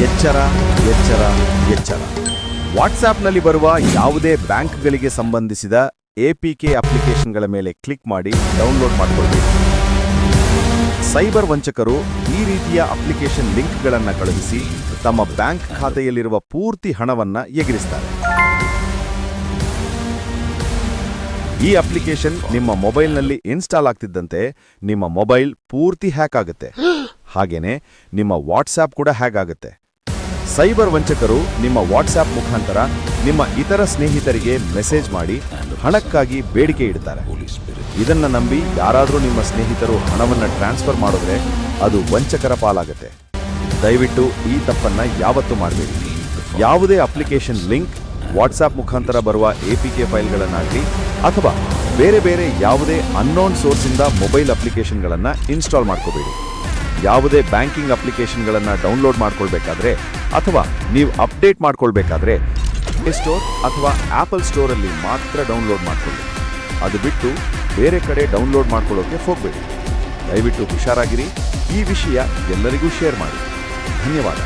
ಎಚ್ಚರ ಎಚ್ಚರ ಎಚ್ಚರ. ವಾಟ್ಸ್ಆ್ಯಪ್ನಲ್ಲಿ ಬರುವ ಯಾವುದೇ ಬ್ಯಾಂಕ್ಗಳಿಗೆ ಸಂಬಂಧಿಸಿದ APK ಅಪ್ಲಿಕೇಶನ್ಗಳ ಮೇಲೆ ಕ್ಲಿಕ್ ಮಾಡಿ ಡೌನ್ಲೋಡ್ ಮಾಡಿಕೊಳ್ಳಿ. ಸೈಬರ್ ವಂಚಕರು ಈ ರೀತಿಯ ಅಪ್ಲಿಕೇಶನ್ ಲಿಂಕ್ಗಳನ್ನು ಕಳುಹಿಸಿ ತಮ್ಮ ಬ್ಯಾಂಕ್ ಖಾತೆಯಲ್ಲಿರುವ ಪೂರ್ತಿ ಹಣವನ್ನು ಎಗರಿಸ್ತಾರೆ. ಈ ಅಪ್ಲಿಕೇಶನ್ ನಿಮ್ಮ ಮೊಬೈಲ್ನಲ್ಲಿ ಇನ್ಸ್ಟಾಲ್ ಆಗ್ತಿದ್ದಂತೆ ನಿಮ್ಮ ಮೊಬೈಲ್ ಪೂರ್ತಿ ಹ್ಯಾಕ್ ಆಗುತ್ತೆ. ಹಾಗೇನೆ ನಿಮ್ಮ ವಾಟ್ಸ್ಆ್ಯಪ್ ಕೂಡ ಹ್ಯಾಕ್ ಆಗುತ್ತೆ. ಸೈಬರ್ ವಂಚಕರು ನಿಮ್ಮ ವಾಟ್ಸ್ಆ್ಯಪ್ ಮುಖಾಂತರ ನಿಮ್ಮ ಇತರ ಸ್ನೇಹಿತರಿಗೆ ಮೆಸೇಜ್ ಮಾಡಿ ಹಣಕ್ಕಾಗಿ ಬೇಡಿಕೆ ಇಡ್ತಾರೆ. ಇದನ್ನ ನಂಬಿ ಯಾರಾದರೂ ನಿಮ್ಮ ಸ್ನೇಹಿತರು ಹಣವನ್ನು ಟ್ರಾನ್ಸ್ಫರ್ ಮಾಡಿದ್ರೆ ಅದು ವಂಚಕರ ಪಾಲಾಗುತ್ತೆ. ದಯವಿಟ್ಟು ಈ ತಪ್ಪನ್ನ ಯಾವತ್ತೂ ಮಾಡಬೇಡಿ. ಯಾವುದೇ ಅಪ್ಲಿಕೇಶನ್ ಲಿಂಕ್, ವಾಟ್ಸ್ಆ್ಯಪ್ ಮುಖಾಂತರ ಬರುವ APK ಫೈಲ್ಗಳನ್ನಾಗಲಿ ಅಥವಾ ಬೇರೆ ಬೇರೆ ಯಾವುದೇ ಅನ್ನೋನ್ ಸೋರ್ಸಿಂದ ಮೊಬೈಲ್ ಅಪ್ಲಿಕೇಶನ್ಗಳನ್ನು ಇನ್ಸ್ಟಾಲ್ ಮಾಡ್ಕೋಬೇಡಿ. ಯಾವುದೇ ಬ್ಯಾಂಕಿಂಗ್ ಅಪ್ಲಿಕೇಶನ್ಗಳನ್ನು ಡೌನ್ಲೋಡ್ ಮಾಡ್ಕೊಳ್ಬೇಕಾದ್ರೆ ಅಥವಾ ನೀವು ಅಪ್ಡೇಟ್ ಮಾಡ್ಕೊಳ್ಬೇಕಾದ್ರೆ ಪ್ಲೇ ಸ್ಟೋರ್ ಅಥವಾ ಆಪಲ್ ಸ್ಟೋರಲ್ಲಿ ಮಾತ್ರ ಡೌನ್ಲೋಡ್ ಮಾಡ್ಕೊಳ್ಳಿ. ಅದು ಬಿಟ್ಟು ಬೇರೆ ಕಡೆ ಡೌನ್ಲೋಡ್ ಮಾಡ್ಕೊಳ್ಳೋಕೆ ಹೋಗಬೇಡಿ. ದಯವಿಟ್ಟು ಹುಷಾರಾಗಿರಿ. ಈ ವಿಷಯ ಎಲ್ಲರಿಗೂ ಶೇರ್ ಮಾಡಿ. ಧನ್ಯವಾದ.